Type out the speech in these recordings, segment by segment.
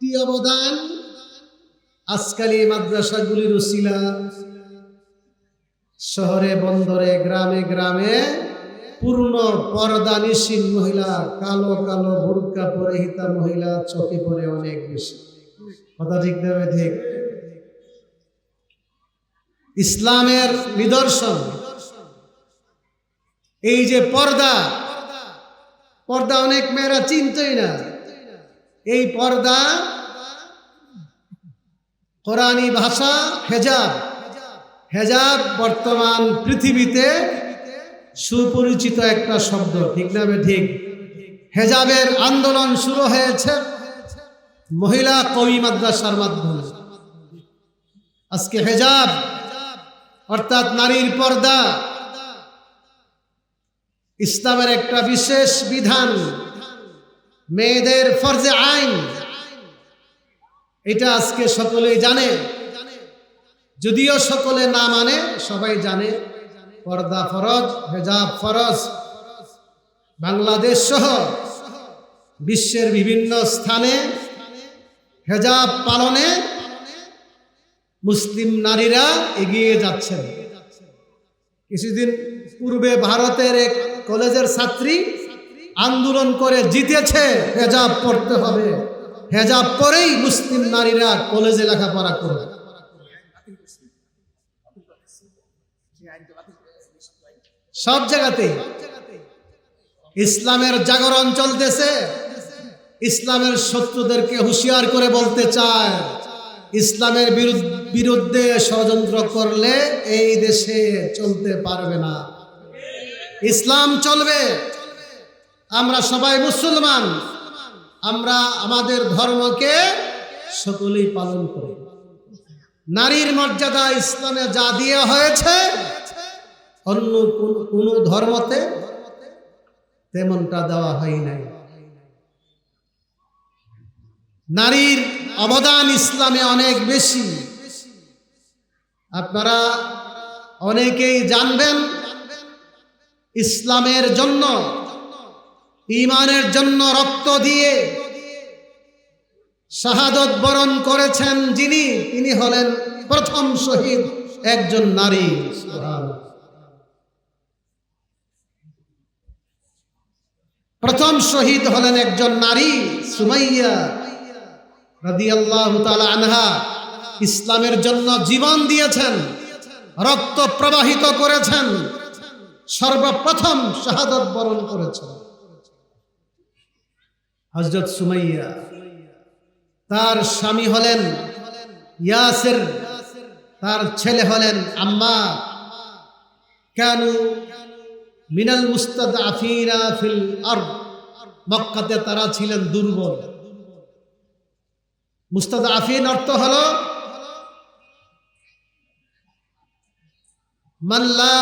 কি অবদান আজকাল এই মাদ্রাসাগুলির উসিলা শহরে বন্দরে গ্রামে গ্রামে পূর্ণ পর্দানিসীন মহিলা, কালো কালো বুরকা পরিহিতা মহিলা চোখে পড়ে অনেক বেশি। কথা ঠিক দেবে ঠিক? ইসলামের নিদর্শন এই যে পর্দা, পর্দা অনেক মেয়েরা চিনতই না। এই পর্দা কোরআনী ভাষা হেজাব। হেজাব বর্তমান পৃথিবীতে সুপরিচিত একটা শব্দ, ঠিক না ঠিক? হেজাবের আন্দোলন শুরু হয়েছে মহিলা কওমি মাদ্রাসার মাধ্যমে। আজকে হেজাব অর্থাৎ নারীর পর্দা ইসলামের একটা বিশেষ বিধান, মেয়েদের ফরজে আইন। এটা আজকে সকলেই জানে, যদিও সকলে না মানে সবাই জানে পর্দা ফরজ, হেজাব ফরজ। বাংলাদেশ সহ বিশ্বের বিভিন্ন স্থানে হেজাব পালনে মুসলিম নারীরা এগিয়ে যাচ্ছেন। কিছুদিন পূর্বে ভারতের এক কলেজের ছাত্রী আন্দোলন করে জিতেছে হেজাব পড়তে হবে, হেজাব পরেই মুসলিম নারীরা কলেজে লেখাপড়া করবে। সব জায়গাতেই ইসলামের জাগরণ চলতেছে। ইসলামের শত্রুদেরকে হুঁশিয়ার করে বলতে চায়, ইসলামের বিরুদ্ধে ষড়যন্ত্র করলে এই দেশে চলতে পারবে না। ইসলাম চলবে। আমরা সবাই মুসলমান, আমরা আমাদের ধর্মকে সকলেই পালন করি। নারীর মর্যাদা ইসলামে যা দিয়ে হয়েছে অন্য কোন ধর্মতে তেমনটা দেওয়া হয় নাই। নারীর অবদান ইসলামে অনেক বেশি। আপনারা অনেকেই জানবেন ইসলামের জন্য, ঈমানের জন্য রক্ত দিয়ে শাহাদত বরণ করেছেন যিনি, তিনি হলেন প্রথম শহীদ একজন নারী। প্রথম শহীদ হলেন একজন নারী, সুমাইয়া রাদিয়াল্লাহু তাআলা আনহা। ইসলামের জন্য জীবন দিয়েছেন, রক্ত প্রবাহিত করেছেন, সর্বপ্রথম শাহাদত বরণ করেছেন হযরত সুমাইয়া। তার স্বামী হলেন ইয়াসির, তার ছেলে হলেন আম্মার। কানু মিনাল মুস্তাদআফিনা ফিল আরদ, মক্কাতে তারা ছিলেন দুর্বল। মুস্তাদআফিন অর্থ হলো মান লা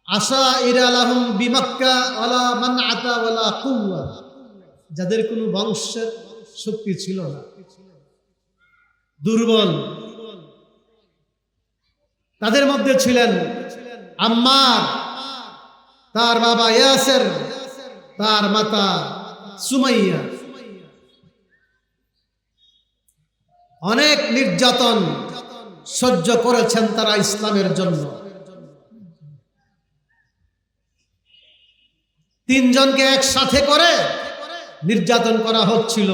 আশাইরা লাহুম বিমক্কা ওয়ালা মানআতা ওয়ালা কুওয়া, যাদের কোনো বংশের শক্তি ছিল না, দুর্বল। তাদের মধ্যে ছিলেন আম্মার, তার বাবা ইয়াসির, তার মাতা সুমাইয়া। অনেক নির্যাতন সহ্য করেছেন তারা ইসলামের জন্য। তিনজনকে একসাথে করে নির্যাতন করা হচ্ছিল।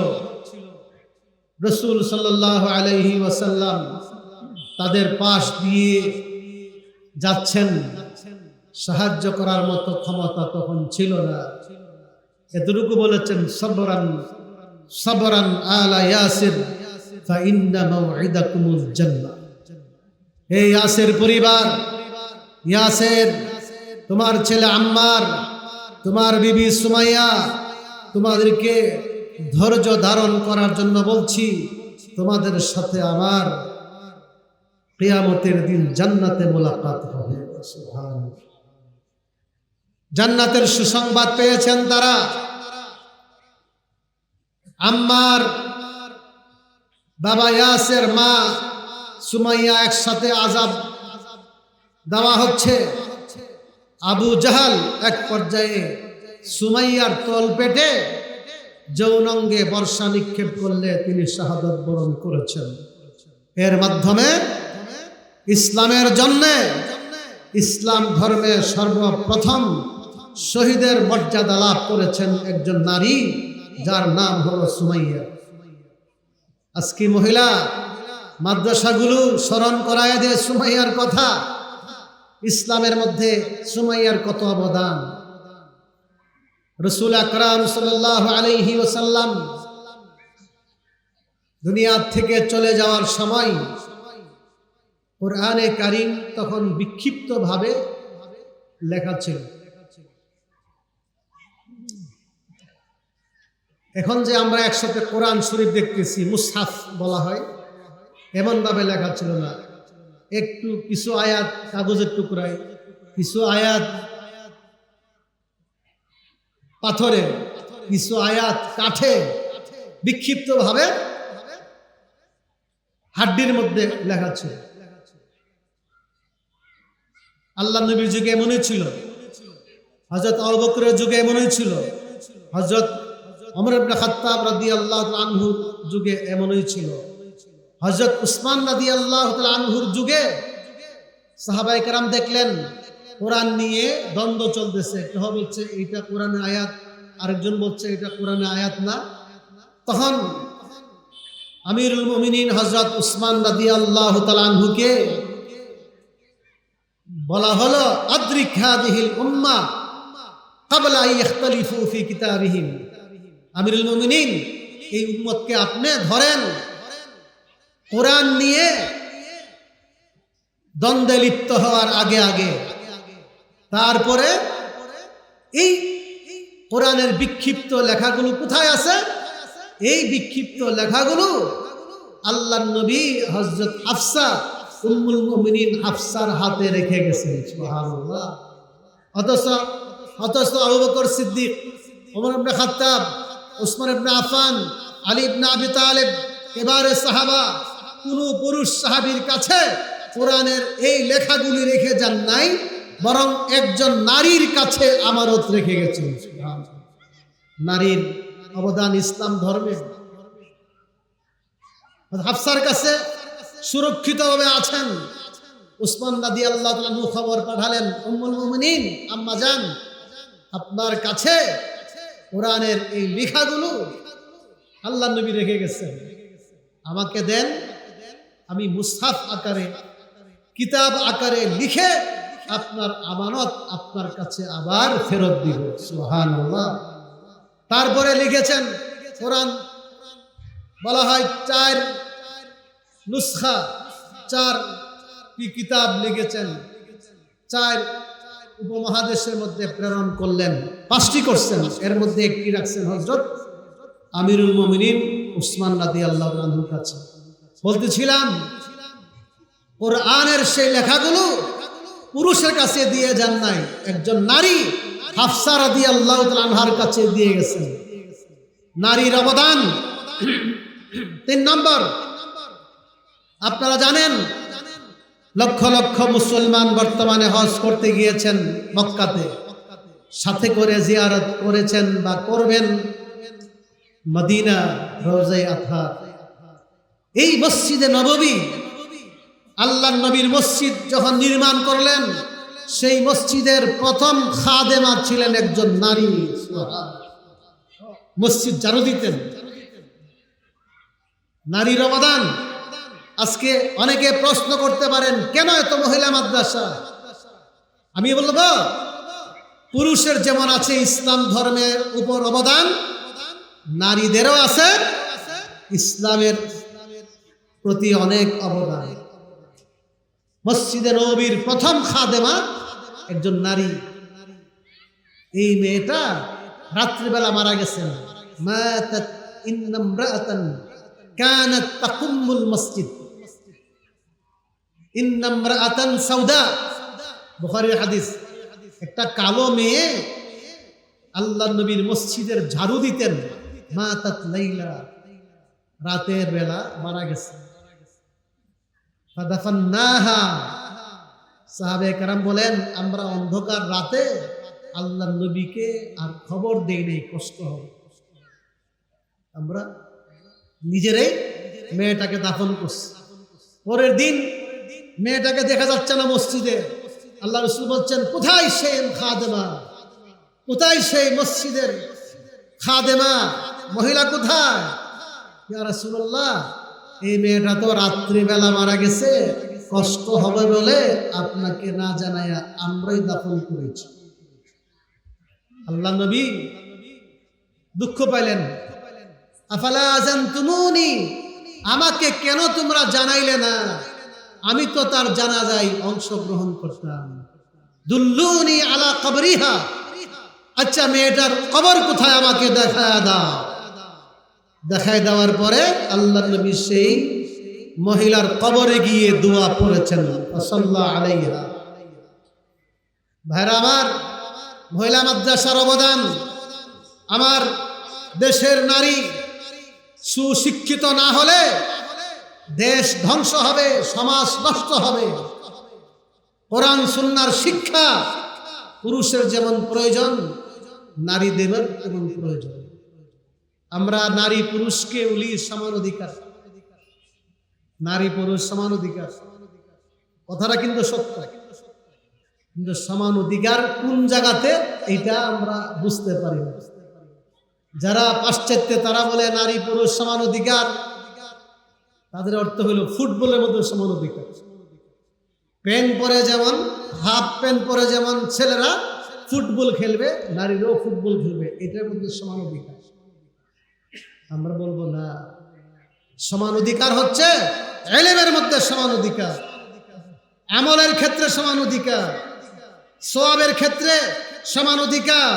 রাসূল সাল্লাল্লাহু আলাইহি ওয়াসাল্লাম তাদের পাশ দিয়ে যাচ্ছেন, সাহায্য করার মতো ক্ষমতা তখন ছিল না। এতটুকু বলেছেন, সাবরান সাবরান আলা ইয়াসির ফা ইন্না মাওইদাকুমুল জান্নাহ। হে ইয়াসির পরিবার, ইয়াসির, তোমার ছেলে আম্মার, তোমার বিবি সুমাইয়া, তোমাদেরকে ধৈর্য ধারণ করার জন্য বলছি। তোমাদের সাথে আমার কিয়ামতের দিন জান্নাতে মোলাকাত হবে। সুবহানাল্লাহ। জান্নাতের সুসংবাদ পেয়েছেন তারা। আম্মার, বাবা ইয়াসির, মা সুমাইয়া একসাথে আযাব দেওয়া হচ্ছে। আবু জাহাল এক পর্যায়ে সুমাইয়ার তল পেটে যৌনাঙ্গে বর্ষা নিক্ষেপ করলে তিনি শাহাদাত বরণ করেছেন। এর মাধ্যমে ইসলামের জন্য, ইসলাম ধর্মে সর্বপ্রথম শহীদের মর্যাদা লাভ করেছেন একজন নারী, যার নাম হলো সুমাইয়া। আজকে মহিলা মাদ্রাসাগুলো স্মরণ করায় দেয় সুমাইয়ার কথা। ইসলামের মধ্যে সুমাইয়ার কত অবদান। রাসূল আকরাম সাল্লাল্লাহু আলাইহি ওয়াসাল্লাম দুনিয়া থেকে চলে যাওয়ার সময় কোরআনে কারীম তখন বিক্ষিপ্তভাবে লেখা ছিল। এখন যে আমরা একসাথে কোরআন শরীফ দেখতেছি, মুসহাফ বলা হয়, এমনভাবে লেখা ছিল না। একটু কিছু আয়াত কাগজের টুকরায়, কিছু আয়াত পাথরে, কিছু আয়াত কাঠে, বিক্ষিপ্তভাবে হাড্ডির মধ্যে লেখা ছিল। আল্লাহ নবীর যুগে এমনই ছিল, হযরত আবু বকরের যুগে এমনই ছিল, হযরত ওমর ইবনে খাত্তাব রাদিয়াল্লাহু তাআলা আনহুর যুগে এমনই ছিল, হযরত উসমান রাদিয়াল্লাহু তাআলা আনহুর যুগে সাহাবায়ে কেরাম দেখলেন কোরআন নিয়ে দ্বন্দ্ব চলতেছে। কেউ বলছে এইটা কোরআনের আয়াত, আরেকজন বলছে এটা কোরআনের আয়াত না। তখন আমিরুল মুমিনিন হযরত উসমান রাদিয়াল্লাহু তাআলা আনহুকে বলা হলো, আদরিক হাদিহিল উম্মাহ ক্বাবলা আন ইখতালিফু ফি কিতাবিহিম। আমিরুল মুমিনিন, এই উম্মতকে আপনি ধরেন কোরআন নিয়ে দ্বন্দ্বে লিপ্ত হওয়ার আগে আগে। তারপরে এই কোরআনের বিক্ষিপ্ত লেখাগুলো কোথায় আছে? এই বিক্ষিপ্ত লেখাগুলো আল্লাহর নবী হযরত হাফসা উম্মুল মুমিনিন হাফসার হাতে রেখে গেছেন। সুবহানাল্লাহ। অথচ আবু বকর সিদ্দিক, ওমর ইবনে খাত্তাব, উসমান ইবনে আফফান, আলী ইবনে আবি তালিব, কিবারে সাহাবা, কোন পুরুষ সাহাবীর কাছে কোরআনের এই লেখাগুলি রেখে যান নাই, বরং একজন নারীর কাছে আমানত রেখে গেছেন। নারীর অবদান ইসলাম ধর্মে। হাফসার কাছে সুরক্ষিতভাবে আছেন। উসমান রাদিয়াল্লাহু তাআলা আনহু খবর পাঠালেন, উম্মুল মুমিনিন আম্মা জান, আপনার কাছে কোরআনের এই লেখাগুলো আল্লাহ নবী রেখে গেছেন, আমাকে দেন, আমি মুসহাফ আকারে, কিতাব আকারে লিখে আপনার আমানত আপনার কাছে আবার ফেরত দিব। সুবহানাল্লাহ। তারপরে লিখেছেন কোরআন, বলা হয় 4 নুসখা, 4 কিতাব লিখেছেন, 4 উপমহাদেশের মধ্যে প্রেরণ করলেন, 5টি করছেন। এর মধ্যে একটি রাখছেন হযরত আমিরুল মুমিনিন উসমান রাদিয়াল্লাহু আনহুর কাছে। বলতেছিলাম কোরআনের সেই লেখাগুলো পুরুষের কাছে দিয়ে যান নাই, একজন নারী হাফসা রাদিয়াল্লাহু তাআলা আনহার কাছে দিয়ে গেছেন। নারীর অবদান। 3 নম্বর, আপনারা জানেন লক্ষ লক্ষ মুসলমান বর্তমানে হজ করতে গিয়েছেন মক্কাতে, সাথে করে জিয়ারত করেছেন বা করবেন মদিনা রওজায়ে আতহার। এই মসজিদে নববী, আল্লাহর নবীর মসজিদ যখন নির্মাণ করলেন, সেই মসজিদের প্রথম খাদেমা ছিলেন একজন নারী। মসজিদ ঝাড়ু দিতেন। নারীর অবদান। আজকে অনেকে প্রশ্ন করতে পারেন, কেন এত মহিলা মাদ্রাসা? আমি বলবো, পুরুষের যেমন আছে ইসলাম ধর্মের উপর অবদান, নারীদেরও আছে ইসলামের প্রতি অনেক অবদান। মসজিদে নববীর প্রথম খাদেমা একজন নারী। এই মেয়েটা রাত্রিবেলা মারা গেছেন। মাতাত ইন্নামরাআতান কানাত তাকুমুল মসজিদ, ইন্নামরাআতান সাউদা, বুখারীর হাদিস। একটা কালো মেয়ে আল্লাহর নবীর মসজিদের ঝাড়ু দিতেন। মাতাত লাইলা, রাতের বেলা মারা গেছে। ফাদাফান্নাহা, সাহাবায়ে কেরাম বলেন, আমরা অন্ধকার রাতে আল্লাহর নবীকে আর খবর দেই নাই, কষ্ট হবে। আমরা নিজেরাই মেয়েটাকে দাফন করছি। পরের দিন মেয়েটাকে দেখা যাচ্ছে না মসজিদে। আল্লাহ রাসূল বলছেন, কোথায় সেই খাদেমা, কোথায় সেই মসজিদের খাদেমা, মহিলা কোথায়? ইয়া রাসূলুল্লাহ, এই মেয়েটা তো রাত্রিবেলা মারা গেছে, কষ্ট হবে বলে আপনাকে না জানাইয়া আমরাই দাফন করেছি। আল্লাহ নবী দুঃখ পাইলেন। আফালা আযানতুমুনি, আমাকে কেন তোমরা জানাইলে না? আমি তো তার জানাজায় অংশগ্রহণ করতাম। দুল্লুনি আলা কবরিহা, আচ্ছা মেয়েটার কবর কোথায় আমাকে দেখায় দাও। দেখায় দেওয়ার পরে আল্লাহ নবী সেই মহিলার কবরে গিয়ে দোয়া পড়েছেন, সাল্লাল্লাহু আলাইহা। ভাইরা আমার, মহিলা মাদ্রাসার অবদান, আমার দেশের নারী সুশিক্ষিত না হলে দেশ ধ্বংস হবে, সমাজ নষ্ট হবে। কোরআন সুন্নাহর শিক্ষা পুরুষের যেমন প্রয়োজন, নারীদেরও তেমন প্রয়োজন। আমরা নারী পুরুষকে বলি সমান অধিকার, নারী পুরুষ সমান অধিকার, কথাটা কিন্তু সত্য। কিন্তু সমান অধিকার কোন জায়গাতে, এটা আমরা বুঝতে পারি না। যারা পাশ্চাত্যে তারা বলে নারী পুরুষ সমান অধিকার, তাদের অর্থ হলো ফুটবলের মধ্যে সমান অধিকার। প্যান্ট পরে যেমন, হাফ প্যান্ট পরে যেমন ছেলেরা ফুটবল খেলবে, নারীরাও ফুটবল খেলবে, এটার মধ্যে সমান অধিকার। আমরা বলবো না, সমান অধিকার হচ্ছে ইলমের মধ্যে সমান অধিকার, আমলের ক্ষেত্রে সমান অধিকার, সওয়াবের ক্ষেত্রে সমান অধিকার,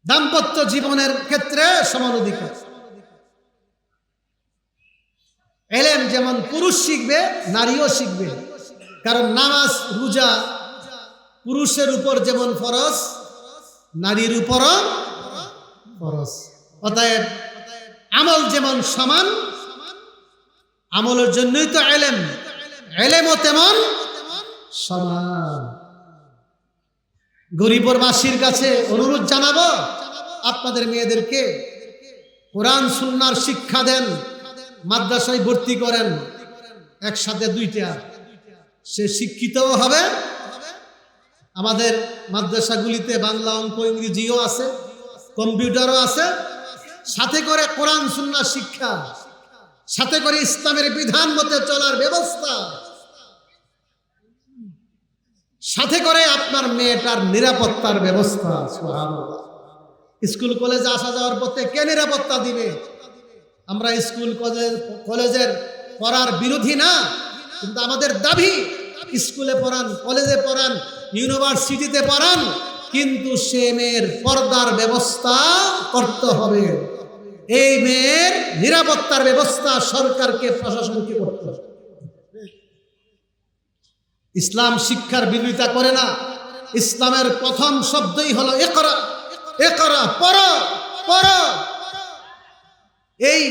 দাম্পত্য জীবনের ক্ষেত্রে সমান অধিকার। ইলম যেমন পুরুষ শিখবে, নারীও শিখবে। কারণ নামাজ রোজা পুরুষের উপর যেমন ফরজ, নারীর উপরও ফরজ। অতএব আমল যেমন সমান, আমলের জন্যই তো ইলম, ইলমও তেমন সমান। গরিবরবাসীর কাছে অনুরোধ জানাবো, আপনাদের মেয়েদেরকে কোরআন সুন্নাহর শিক্ষা দেন, মাদ্রাসায় ভর্তি করেন, একসাথে দুইটা, সে শিক্ষিতও হবে। আমাদের মাদ্রাসাগুলিতে বাংলা, অঙ্ক, ইংরেজিও আছে, কম্পিউটারও আছে, সাথে করে কোরআন সুন্নাহ শিক্ষা, সাথে করে ইসলামের বিধান মতে চলার ব্যবস্থা, সাথে করে আপনার মেয়েটার নিরাপত্তার ব্যবস্থা। সুবহানাল্লাহ। স্কুল কলেজে আসা যাওয়ার পথে কে নিরাপত্তা দিবে? আমরা স্কুল কলেজের পড়ার বিরোধী না, কিন্তু আমাদের দাবি স্কুলে পড়ান, কলেজে পড়ান, ইউনিভার্সিটিতে পড়ান, কিন্তু সে মেয়ের পর্দার ব্যবস্থা করতে হবে। এই মেয়ের নিরাপত্তার ব্যবস্থা সরকারকে, প্রশাসনকে করতে হবে। ইসলাম শিক্ষার বিরোধিতা করে না। ইসলামের প্রথম শব্দই হলো ইকরা, ইকরা, পড়ো, পড়ো। এই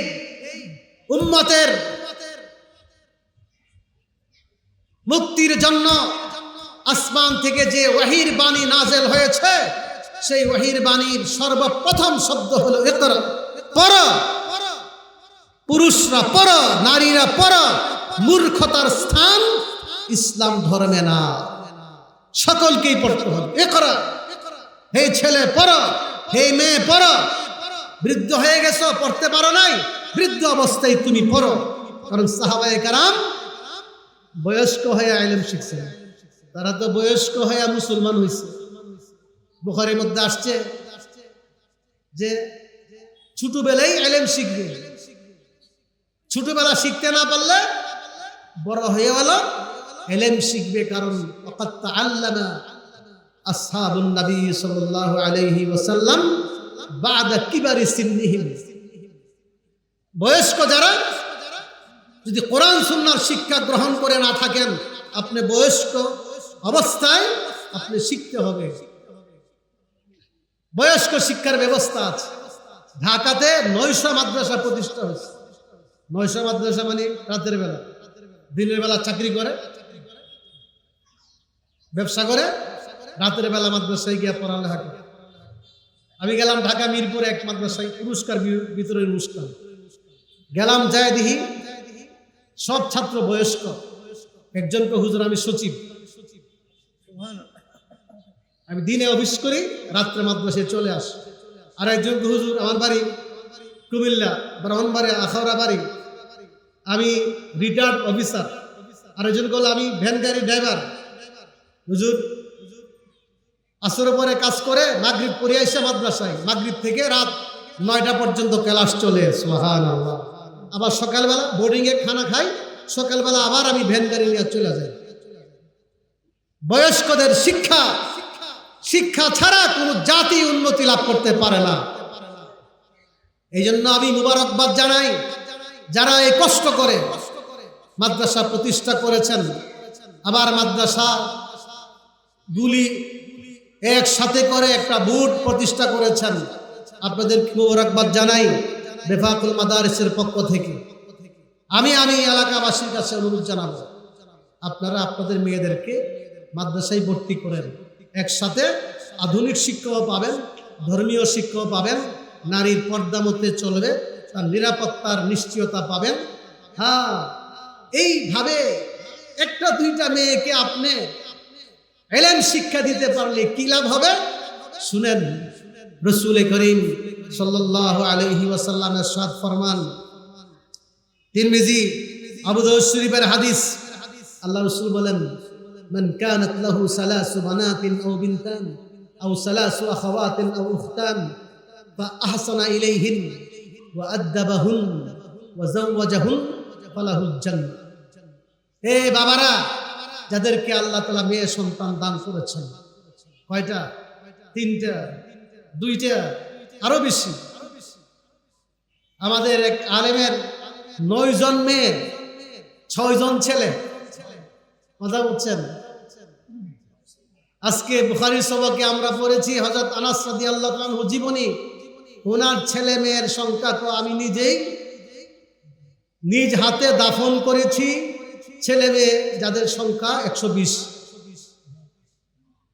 উম্মতের মুক্তির জন্য আসমান থেকে যে ওয়াহির বাণী নাযিল হয়েছে, সেই ওয়াহির বাণীর সর্বপ্রথম শব্দ হলো ইকরা, পড়ো। পুরুষরা পড়ো, নারীরা পড়ো। মূর্খতার স্থান ইসলাম ধর্মে না, সকলকেই পড়তে হবে। ইকরা, হে ছেলে পড়ো, হে মেয়ে পড়ো। বৃদ্ধ হয়ে গেছো, পড়তে পারো নাই, বৃদ্ধ অবস্থায় তুমি পড়ো। কারণ সাহাবায়ে কেরাম বয়স্ক হয়ে ইলম শিখছেন, তারা তো বয়স্ক হয়ে মুসলমান হয়েছে। বুখারীর মধ্যে আসছে যে ছোটবেলায় ইলম শিখবে, ছোটবেলা শিখতে না পারলে বড় হয়ে হলো ইলম শিখবে। কারণ ওয়াকাত তাআল্লামা আসহাবুন নবী সাল্লাল্লাহু আলাইহি ওয়াসাল্লাম বাদা কিবারি সিন্নিহিম। বয়স্ক যারা যদি কোরআন সুন্নাহর শিক্ষা গ্রহণ করে না থাকেন, আপনি বয়স্ক অবস্থায় আপনি শিখতে হবে। বয়স্ক শিক্ষার ব্যবস্থা আছে। ঢাকাতে 900 মাদ্রাসা প্রতিষ্ঠা হয়েছে। 900 মাদ্রাসা মানে রাতের বেলা, দিনের বেলা চাকরি করে, ব্যবসা করে, রাতের বেলা মাদ্রাসায় গিয়ে পড়ালেখা করে। আমি গেলাম ঢাকা মিরপুরে এক মাদ্রাসায় পুরস্কার বিতরণী অনুষ্ঠান। গেলাম, যায় দেখি সব ছাত্র বয়স্ক। একজনকে হুজুর আমি সচিব, আমি দিনে অফিস করি, রাত্রে মাদ্রাসায় চলে আসি। আর একজনকে হুজুর আমার বাড়ি কুমিল্লা, ব্রাহ্মণবাড়িয়া আখাউড়া বাড়ি, আমি রিটায়ার্ড অফিসার। আরেকজন বলল আমি ভ্যান গাড়ি ড্রাইভার। হুজুর আসরের পরে কাজ করে মাগরিব পড়ে আসে মাদ্রাসায়, মাগরিব থেকে রাত 9টা পর্যন্ত ক্লাস চলে। সুবহানাল্লাহ। আবার সকালবেলা বোর্ডিংয়ে খানা খাই, সকালবেলা আবার আমি ভ্যান গাড়ি নিয়ে চলে যাই। বয়স্কদের শিক্ষা, শিক্ষা ছাড়া কোনো জাতি উন্নতি লাভ করতে পারে না। এই জন্য আমি মুবারকবাদ জানাই যারা এই কষ্ট করে মাদ্রাসা প্রতিষ্ঠা করেছেন, আবার মাদ্রাসা গুলি একসাথে করে একটা বোর্ড প্রতিষ্ঠা করেছেন। আপনাদের মুবারকবাদ জানাই বেফাকুল মাদারিসের পক্ষ থেকে। আমি এলাকাবাসীর কাছে অনুরোধ জানাবো, আপনারা আপনাদের মেয়েদেরকে মাদ্রাসায় ভর্তি করেন। একসাথে আধুনিক শিক্ষাও পাবেন, ধর্মীয় শিক্ষাও পাবেন, নারীর পর্দা মধ্যে চলবে, তার নিরাপত্তার নিশ্চয়তা পাবেন। হ্যাঁ, এইভাবে একটা দুইটা মেয়েকে আপনি ইলম শিক্ষা দিতে পারলে কি লাভ হবে শুনেন। রাসূল করিম সাল্লাল্লাহু আলাইহি ওয়াসাল্লাম ইরশাদ ফরমান, তিরমিজি আবু দাউদ শরীফের হাদিস, আল্লাহ রাসূল বলেন, মান কানাত লাহু সালাসু বানাতিন আও বিনতান আও সালাসু আখাওয়াতিন আও উখতান ফা আহসানা ইলাইহিন ওয়া আদাবাহুন ওয়া যাওয়াজাহুন ফালাহুল জান্নাহ। হে বাবারা, যাদেরকে আল্লাহ তাআলা মেয়ে সন্তান দান করেছেন, কয়টা? 3টা, 2টা, আরো বেশি। আমাদের এক আলেমের 9 জন মেয়ে, 6 জন ছেলে। কথা বলছেন? আজকে বুখারী সবকে আমরা পড়েছি হযরত আনাস রাদিয়াল্লাহু আনহু জীবনী। ওনার ছেলে মেয়ের সংখ্যা তো আমি নিজেই নিজ হাতে দাফন করেছি, ছেলে মেয়ে যাদের সংখ্যা 120,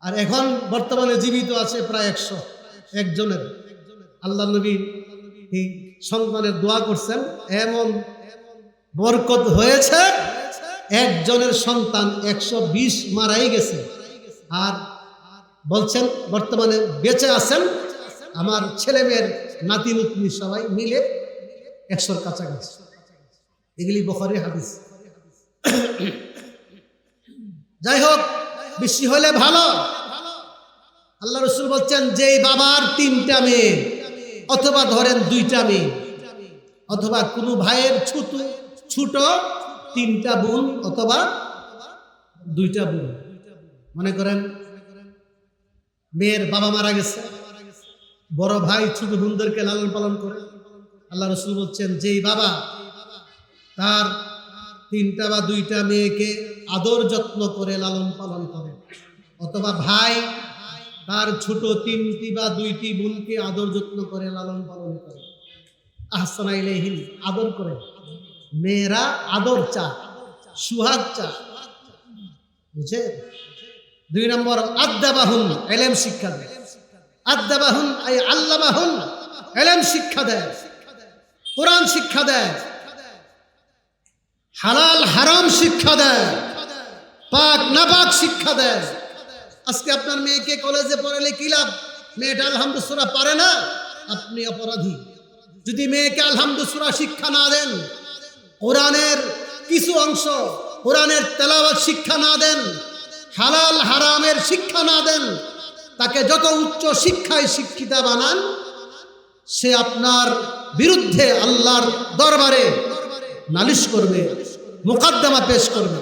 আর এখন বর্তমানে জীবিত আছে প্রায় 100 একজনের। আল্লাহ নবী এই সন্তানের দোয়া করছেন, এমন বরকত হয়েছে, একজনের সন্তান 120 মারাই গেছে। আর বলছেন বর্তমানে বেঁচে আছেন আমার ছেলে মেয়ের নাতি নাতনি সবাই মিলে 100-র কাছাকাছি। এগুলি বুখারী হাদিস। যাই হোক, বেশি হলে ভালো। আল্লাহ রাসূল বলছেন, যেই বাবার 3টা মেয়ে অথবা ধরেন 2টা মেয়ে, অথবা কোনো ভাইয়ের ছোট 3টা বোন অথবা 2টা বোন, মনে করেন মেয়ের বাবা মারা গেছে, বড় ভাই ছোট বোনদেরকে লালন পালন করে। আল্লাহ রাসূল বলছেন, যেই বাবা তার 3টা বা 2টা মেয়েকে আদর যত্ন করে লালন পালন করে, অথবা ভাই তার ছোট 3টি বা 2টি বোনকে আদর যত্ন করে লালন পালন করে, আহসানা ইলাইহিন, আদর করে। মেয়েরা আদর চা, সুহাগ চা, বুঝে? 2 নম্বর, আদাবাহুন, ইলম শিক্ষা দেয়। আদাবাহুন আই আল্লামাহুন, ইলম শিক্ষা দেয়, কোরআন শিক্ষা দেয়, হালাল হারাম শিক্ষা দেয়, পাক নাপাক শিক্ষা দেয়। আজকে আপনার মেয়েকে কলেজে পড়ালে কি লাভ? মেয়েটা আলহামদুলিল্লাহ সূরা পারে না, আপনি অপরাধী। যদি মেয়েকে আলহামদুলিল্লাহ সূরা শিক্ষা না দেন, কোরআনের কিছু অংশ, কোরআনের তেলাওয়াত শিক্ষা না দেন, হালাল হারামের শিক্ষা না দেন, তাকে যত উচ্চ শিক্ষায় শিক্ষিতা বানান, সে আপনার বিরুদ্ধে আল্লাহর দরবারে নালিশ করবে, মোকদ্দমা পেশ করবে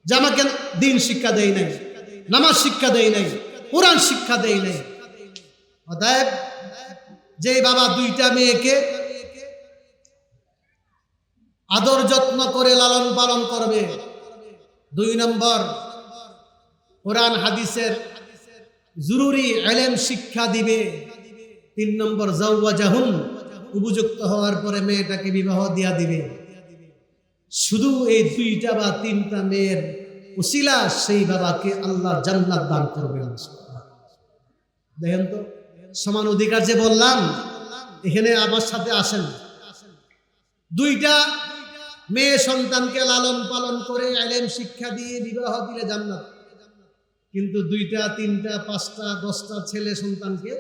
যে আমাকে দিন শিক্ষা দেয় নাই, নামাজ শিক্ষা দেয় নাই, কোরআন শিক্ষা দেয় নাই। অতএব যে বাবা 2টা মেয়েকে আদর যত্ন করে লালন পালন করবে, 2 নম্বর কোরআন হাদিসের জরুরি ইলম শিক্ষা দিবে, 3 নম্বর যাওয়াজাহুন, উপযুক্ত হওয়ার পরে মেয়েটাকে বিবাহ দিয়া দিবে। শুধু এই 2টা বা 3টা মেয়ের উসিলা সেই বাবাকে আল্লাহ জান্নাত দান করবেন। দেখেন তো, সমান অধিকার যে বললাম, এখানে আমার সাথে আসেন। দুইটা মেয়ে সন্তানকে লালন পালন করে ইলম শিক্ষা দিয়ে বিবাহ দিলে জান্নাত, কিন্তু দুইটা, তিনটা, পাঁচটা, 10টা ছেলে সন্তানকে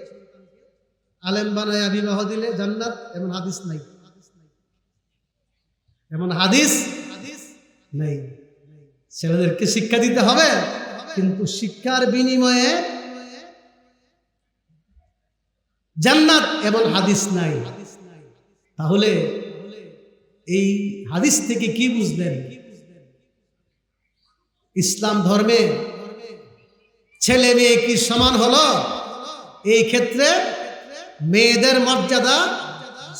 আলেম বানায়া বিবাহ দিলে জান্নাত, এমন হাদিস নাই। এমন হাদিস নেই। ছেলেদেরকে শিক্ষা দিতে হবে, কিন্তু শিক্ষার বিনিময়ে জান্নাত, এমন হাদিস নাই। তাহলে এই হাদিস থেকে কি বুঝলেন? ইসলাম ধর্মে ছেলে মেয়ে কি সমান হলো? এই ক্ষেত্রে মেয়েদের মর্যাদা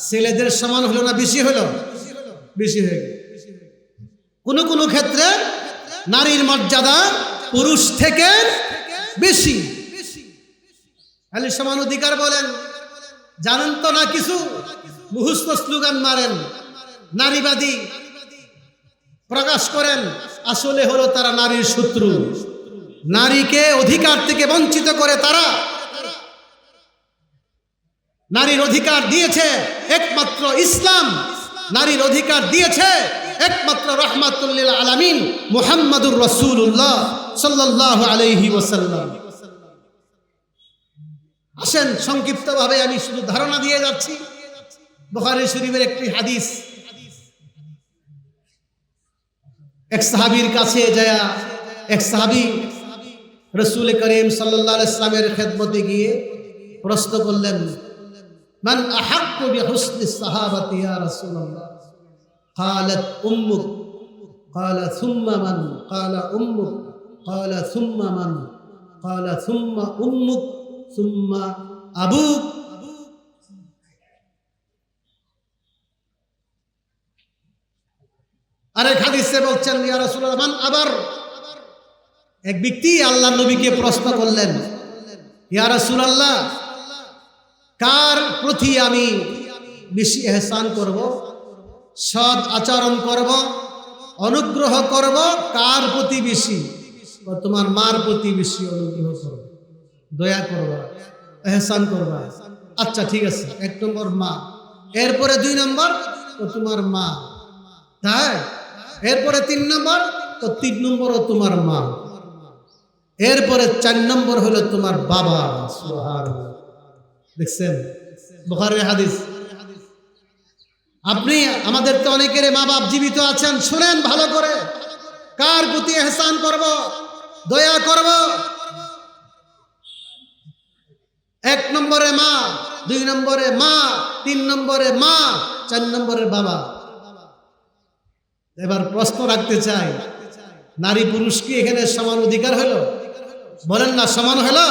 ছেলেদের সমান হলো না বেশি হলো? বেশি হয়ে গেল। কোন কোন ক্ষেত্রে নারীর মর্যাদা পুরুষ থেকে বেশি। খালি সমান অধিকার বলেন, জানেন তো না কিছু মুখস্থ স্লোগান মারেন, নারীবাদী প্রকাশ করেন, আসলে হলো তারা নারীর শত্রু। নারীকে অধিকার থেকে বঞ্চিত করে তারা। নারীর অধিকার দিয়েছে একমাত্র ইসলাম, নারীর অধিকার দিয়েছে একমাত্র রাহমাতুল লিল আলামিন মুহাম্মাদুর রাসূলুল্লাহ সাল্লাল্লাহু আলাইহি ওয়াসাল্লাম। আসেন, সংক্ষিপ্তভাবে আমি শুধু ধারণা দিয়ে যাচ্ছি। বুখারী শরীফের একটি হাদিস, এক সাহাবীর কাছে যায় এক সাহাবী রাসূল করিম সাল্লাল্লাহু আলাইহি ওয়াসাল্লামের খেদমতে গিয়ে প্রশ্ন করলেন, মান আহাক্কু বিহুসনি সাহাবাতি ইয়া রাসূলুল্লাহ? قالت أمك قال ثم من قال أمك قال ثم من قال ثم أمك ثم أبوك। আরেক হাদিসে বলছেন, ইয়া রাসূলুল্লাহ মান আবার? এক ব্যক্তি আল্লাহর নবীকে প্রশ্ন করলেন, ইয়া রাসূলুল্লাহ, কার প্রতি আমি বেশি ইহসান করব, সৎ আচরণ করব, অনুগ্রহ করব, কার প্রতি বেশি? তোমার মার প্রতি বেশি অনুগ্রহ করব, দয়া করবা, ইহসান করবা। আচ্ছা ঠিক আছে, 1 নম্বর মা, এরপরে 2 নম্বর তো তোমার মা, তাই এরপরে 3 নম্বর তো 3 নম্বরও তোমার মা, এরপরে 4 নম্বর হলো তোমার বাবা। সুবহানাল্লাহ। দেখছেন বুখারীর হাদিস। আপনি আমাদের তো অনেকের মা বাপ জীবিত আছেন, শুনেন ভালো করে, কার প্রতি ইহসান করব, দয়া করব? 1 নম্বরে মা, 2 নম্বরে মা, 3 নম্বরে মা, 4 নম্বরে বাবা। এবার প্রশ্ন রাখতে চাই, নারী পুরুষ কি এখানে সমান অধিকার হলো? বলেন না, সমান হলো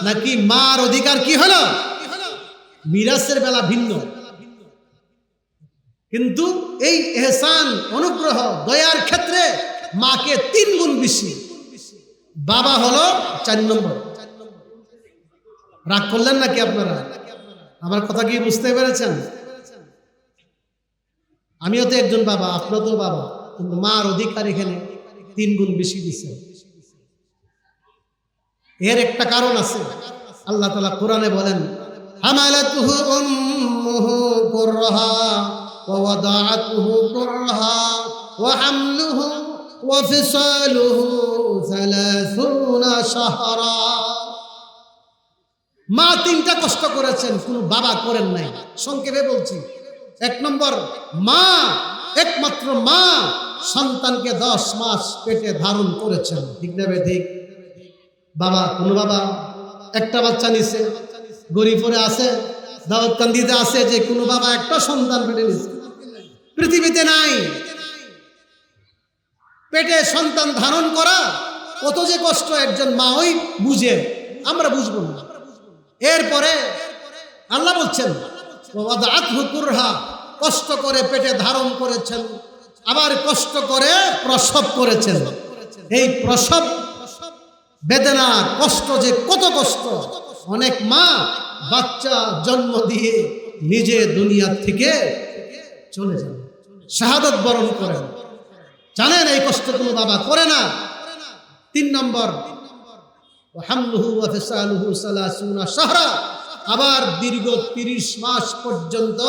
নাকি মার অধিকার কি হলো? মিরাসের বেলা ভিন্ন, কিন্তু এই ইহসান, অনুগ্রহ, দয়ার ক্ষেত্রে মাকে 3 গুণ বেশি, বাবা হলো 4 নম্বর। রাগ করলেন নাকি আপনারা? আমার কথা কি বুঝতে পেরেছেন? আমিও তো একজন বাবা, আপনার তো বাবা, কিন্তু মার অধিকার এখানে 3 গুণ বেশি দিছে। এর একটা কারণ আছে। আল্লাহ তাআলা কোরআনে বলেন, হামালাতুহু উম্মুহু কুরহা ওয়া ওয়াদাআতুহু কুরহা ওয়া হামলুহু ওয়া ফিসালুহু 30 শাহরা। মা 3টা কষ্ট করেছেন, কোনো বাবা করেন নাই। সংক্ষেপে বলছি, 1 নম্বর মা, একমাত্র মা সন্তানকে 10 মাস পেটে ধারণ করেছেন, ঠিক না ঠিক? বাবা, কোনো বাবা একটা বাচ্চা নিছে, গরিবরে আছে, দাওয়াতকান্দিতে আছে, যে কোনো বাবা একটা সন্তান পেটে নিছে? পৃথিবীতে নাই। পেটে সন্তান ধারণ করা কত যে কষ্ট একজন মা ওই বুঝে, আমরা বুঝবো না। এরপরে আল্লাহ বলছেন, ওয়াদাআতহু কুরহা, কষ্ট করে পেটে ধারণ করেছেন, আবার কষ্ট করে প্রসব করেছেন। এই প্রসব বেদনা, কষ্ট যে কত কষ্ট! অনেক মা বাচ্চা জন্ম দিয়ে নিজে দুনিয়া থেকে চলে যান, শাহাদত বরণ করেন। জানেন এই কষ্ট কোনো বাবা করে না। 3 নম্বর, হামলুহু ওয়া ফিসালুহু 30 শাহরা, আবার দীর্ঘ 30 মাস পর্যন্ত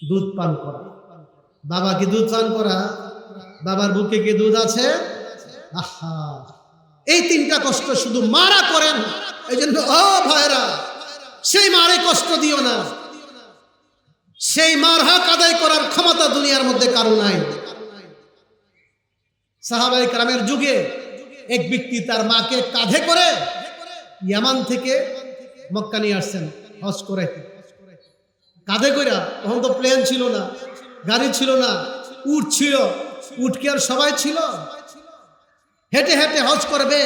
দুধ পান করা। বাবা কি দুধ পান করা? বাবার বুকে কি দুধ আছে? আহা, এই 3টা কষ্ট শুধু মারা করেন। এই জন্য ও ভাইরা, সেই মারে কষ্ট দিও না। সেই মার হক আদায় করার ক্ষমতা দুনিয়ার মধ্যে কারো নাই। সাহাবায়ে কেরামের যুগে এক ব্যক্তি তার মাকে কাঁধে করে ইয়ামান থেকে মক্কা নিয়ে আসছেন হজ করে। কাঁধে করে, তখন তো প্লেন ছিল না, গাড়ি ছিল না, উট ছিল। উট কি আর সবাই ছিল? হেঁটে হেঁটে হজ করবে,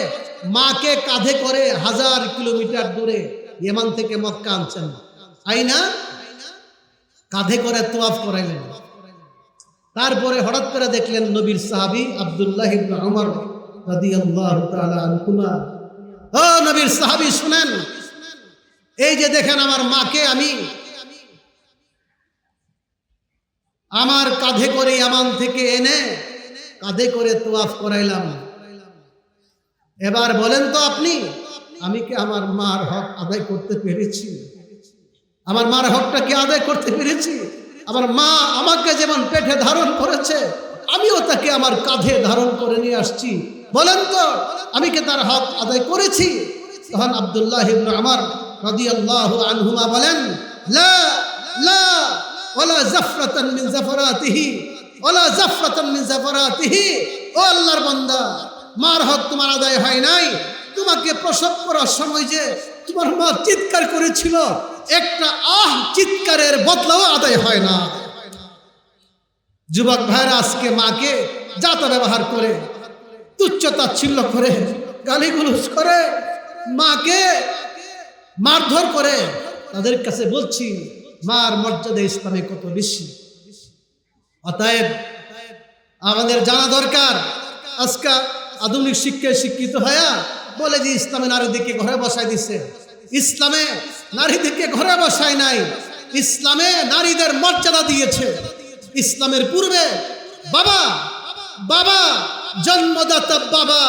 মাকে কাঁধে করে 1000 কিলোমিটার দূরে ইয়ামান থেকে মক্কা আনছেন। আইনা কাঁধে করে তোয়াফ করাইলেন। তারপরে হঠাৎ করে দেখলেন নবীর সাহাবী আব্দুল্লাহ ইবনে উমর রাদিয়াল্লাহু তাআলা আনহুমা, ও নবীর সাহাবী শুনেন, এই যে দেখেন আমার মাকে আমি আমার কাঁধে করে ইয়ামান থেকে এনে কাঁধে করে তোয়াফ করাইলাম। এবার বলেন তো আপনি, আমি কি আমার মার হক আদায় করতে পেরেছি? আমার মার হকটা কি আদায় করতে পেরেছি? আমার মা আমাকে যেমন পেটে ধারণ করেছে, আমিও তাকে আমার কাঁধে ধারণ করে নিয়ে আসছি। বলেন তো আমি কি তার হক আদায় করেছি? তখন আব্দুল্লাহ ইবনে উমর রাদিয়াল্লাহু আনহুমা বলেন, লা লা ওয়ালা জাফরাতান মিন জাফরাতিহি ওয়ালা জাফরাতান মিন জাফরাতিহি। ও আল্লাহর বান্দা, মার হক তোমার আদায় হয় নাই। তোমাকে প্রসব করার সময় যে তোমার মা চিৎকার করেছিল, একটা চিৎকারের বদলাও আদায় হয় না। যুবক ভাইরা আজকে মাকে যাতা ব্যবহার করে, তুচ্ছ তাচ্ছিল্য করে, গালিগুলোজ করে, মাকে মারধর করে। তাদের কাছে বলছি, মার মর্যাদা ইসলামে কত বেশি। অতএব আমাদের জানা দরকার। আজকে আধুনিক শিক্ষায় শিক্ষিত হয়ে বলে যে ইসলামে নারীদেরকে ঘরে বসায় দিচ্ছে। ইসলামে নারীদেরকে ঘরে বসায় নাই, ইসলামে নারীদের মর্যাদা দিয়েছে। ইসলামের পূর্বে বাবা বাবা জন্মদাতা বাবা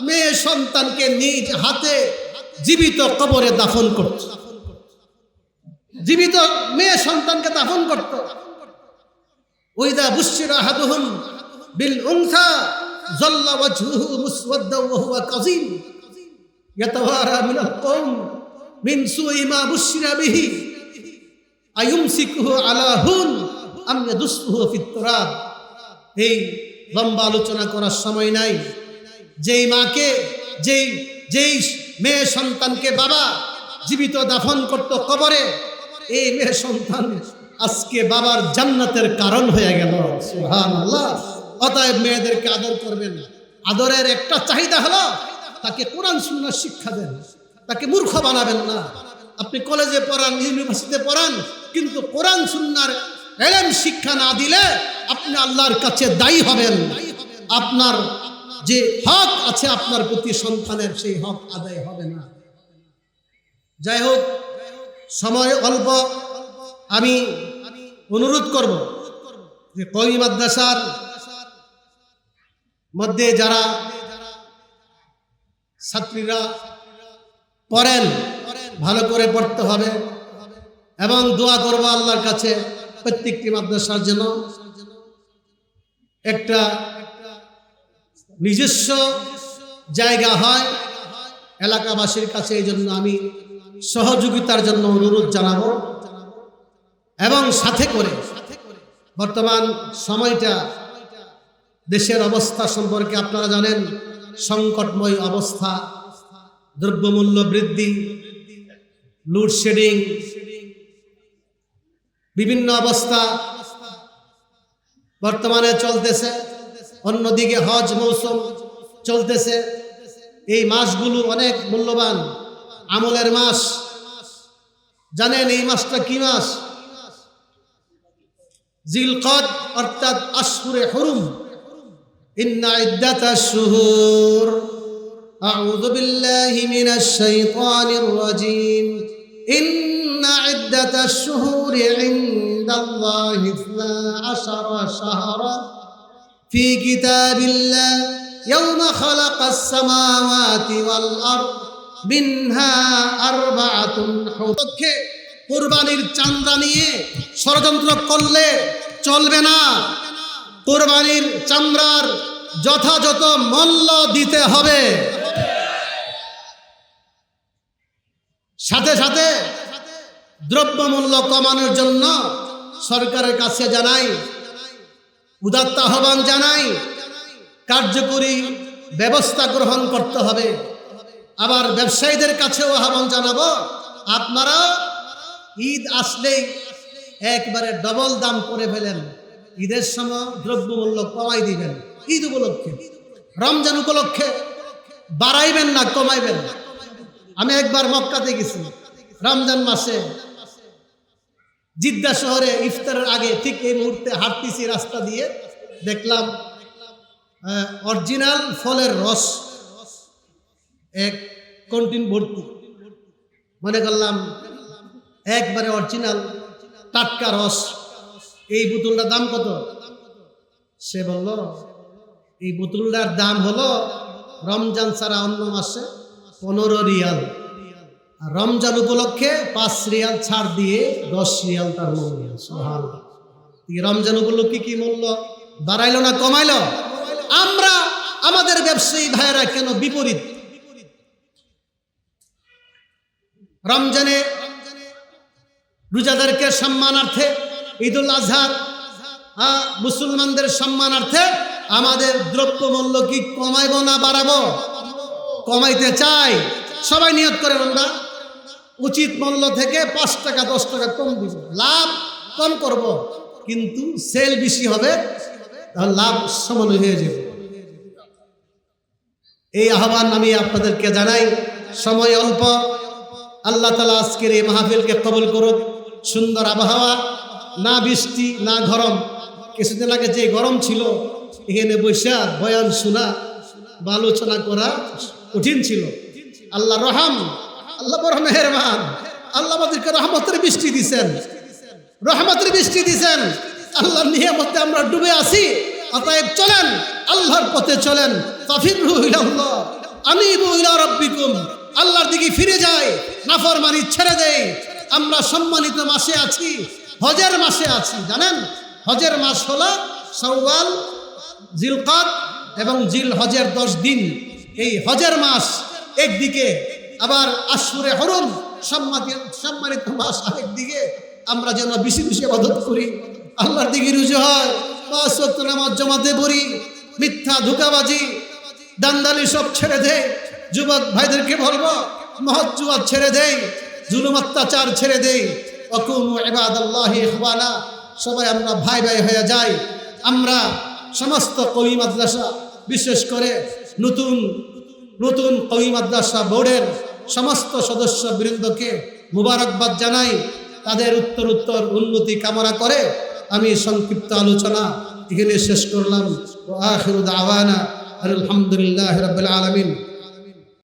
মেয়ে সন্তানকে নিজ হাতে জীবিত কবরে দাফন করত। জীবিত মেয়ে সন্তানকে দাফন করত। ওয়াইদা বুশিরা আহাদুহুম বিল উনসা যাল্লা ওয়াজহুহু মুসওয়াদ্দান ওয়া হুয়া কাযীম ইয়াতাওয়ারা মিনাল কওম মিন সুই মা বুশিরা বিহি আয়ুমসিকুহু আলা হুন আম ইয়াদুসুহু ফিত তুরাব। এই লম্বা আলোচনা করার সময় নাই। যেই মাকে যেই মেয়ে সন্তানকে বাবা জীবিত দাফন করত কবরে, এই মেয়ে সন্তান আজকে বাবার জান্নাতের কারণ হয়ে গেল। সুবহানাল্লাহ। অতএব মেয়েদেরকে আদর করবেন। আদরের একটা চাহিদা হলো তাকে কোরআন সুন্নাহ শিক্ষা দেন, তাকে মূর্খ বানাবেন না। আপনি কলেজে পড়ান, ইউনিভার্সিটিতে পড়ান, কিন্তু কোরআন সুন্নাহর ইলম শিক্ষা না দিলে আপনি আল্লাহর কাছে দায়ী হবেন। আপনার যে হক আছে আপনার প্রতি সন্তানের, সেই হক আদায় হবে না। যাই হোক, সময় অল্প। আমি অনুরোধ করব যে কওমি মাদ্রাসার মধ্যে যারা ছাত্রীরা পড়েন, ভালো করে পড়তে হবে এবং দোয়া করব আল্লাহর কাছে প্রত্যেকটি মাদ্রাসার জন্য একটা নিজস্ব জায়গা হয় এলাকাবাসীর কাছে। এই জন্য আমি সহযোগিতার জন্য অনুরোধ জানাবো। এবং সাথে করে বর্তমান সময়টা, দেশের অবস্থা সম্পর্কে আপনারা জানেন, সংকটময় অবস্থা, দ্রব্যমূল্য বৃদ্ধি, লোডশেডিং, বিভিন্ন অবস্থা বর্তমানে চলতেছে। অন্যদিকে হজ মৌসুম চলতেছে। এই মাসগুলো অনেক মূল্যবান, আমলের মাস। জানেন এই মাসটা কি মাস? জিলকদ, অর্থাৎ আশহুরে হুরুম। ইন্না ইদ্দাতাশ শুহুর, আউযু বিল্লাহি মিনাশ শাইতানির রাজীম, ইন্না ইদ্দাতাশ শুহুরি ইনদাল্লাহি 12 শাহরা ফি কিতাবিল্লাহ ইয়াওমা খালাকাস সামাওয়াতি ওয়াল আরদ মিনহা আরবাআতুন হুরুম। কুরবানির চামড়া নিয়ে ষড়যন্ত্র করলে চলবে না। কুরবানির চামড়ার যথাযথ মূল্য দিতে হবে। সাথে সাথে দ্রব্যমূল্য কমানোর জন্য সরকারের কাছে জানাই, উদাত্ত আহ্বান জানাই, কার্যকরী ব্যবস্থা গ্রহণ করতে হবে। আবার ব্যবসায়ীদের কাছেও আহ্বান জানাবো, আপনারা ঈদ আসলেই একবারে ডবল দাম করে ফেলেন, ঈদের সময় দ্রব্যমূল্য কমাই দিবেন। ঈদ উপলক্ষে, রমজান উপলক্ষে বাড়াইবেন না, কমাইবেন। আমি একবার মক্কাতে গেছি রমজান মাসে, জিদ্দা শহরে ইফতারের আগে ঠিক এই মুহূর্তে হাঁটতেছি রাস্তা দিয়ে, দেখলাম অরিজিনাল ফলের রস এক কন্টিন ভর্তি। মনে করলাম একবারে অরিজিনাল টাটকা রস। এই বোতলটার দাম কত? সে বলল এই বোতলটার দাম হলো রমজান ছাড়া অন্য মাসে 15 রিয়াল, আর রমজান উপলক্ষে 5 রিয়াল ছাড় দিয়ে 10 রিয়াল তার মূল্য। সুবহানাল্লাহ। রমজান উপলক্ষে কি মূল্য বাড়াইলো না কমাইলো? আমরা আমাদের ব্যবসায়ী ভাইয়েরা কেন বিপরীত? রমজানে রোজাদারকে সম্মানার্থে, ঈদুল আজহার মুসলমানদের সম্মানার্থে আমাদের দ্রব্যমূল্য কি কমাইব না বাড়াবো? কমাইতে চাই। সবাই নিয়ত করেন, আমরা উচিত মূল্য থেকে 5 টাকা 10 টাকা কম দিব, লাভ কম করব, কিন্তু সেল বেশি হবে, তাহলে লাভ সমান হয়ে যাবে। এই আহ্বান আমি আপনাদেরকে জানাই। সময় অল্প, আল্লাহ তাআলা আজকের এই মাহফিলকে কবুল করুক। সুন্দর আবহাওয়া, না বৃষ্টি না গরম। কিছুদিন আগে যে গরম ছিল, এখানে বৈশা বয়ান শোনা বা আলোচনা করা কঠিন ছিল। আল্লাহ রহম, আল্লাহ বড় মেহেরবান। আল্লাহ আমাদেরকে রহমতের বৃষ্টি দিছেন, রহমতের বৃষ্টি দিছেন। আল্লাহর নিয়ামতে আমরা ডুবে আছি। অতএব চলেন, আল্লাহর পথে চলেন। ফাফিরু ইলাল্লাহ আনিবু ইলা রাব্বিকুম। আল্লাহর দিকে ফিরে যাই, নাফরমানি ছেড়ে দেই। আমরা সম্মানিত মাসে আছি, হজের মাসে আছি। জানেন, হজের মাস হলো শাওয়াল, জিলকাদ এবং জিলহজের 10 দিন। এই হজের মাস একদিকে, আবার আশহুরে হুরুম সম্মানিত মাস আরেকদিকে। আমরা যেন বেশি বেশি ইবাদত করি, আল্লাহর দিকে রুজু হয়, 5 ওয়াক্ত নামাজ জামাতে পড়ি, মিথ্যা ধোঁকাবাজি দান্দালি সব ছেড়ে দেয়। যুবক ভাইদেরকে বলবো, মহৎ জুয়াদ ছেড়ে দেই, জুলুম অত্যাচার ছেড়ে দেই। ওয়াকুনু ইবাদাল্লাহি ইখওয়ানা। সবাই আমরা ভাই ভাই হয়ে যাই। আমরা সমস্ত কওমি মাদ্রাসা, বিশেষ করে নতুন নতুন কওমি মাদ্রাসা বোর্ডের সমস্ত সদস্য বৃন্দকে মুবারকবাদ জানাই। তাদের উত্তর উন্নতি কামনা করে আমি সংক্ষিপ্ত আলোচনা এখানে শেষ করলাম। ওয়া আখিরু দাওয়ানা আলহামদুলিল্লাহি রাব্বিল আলামিন।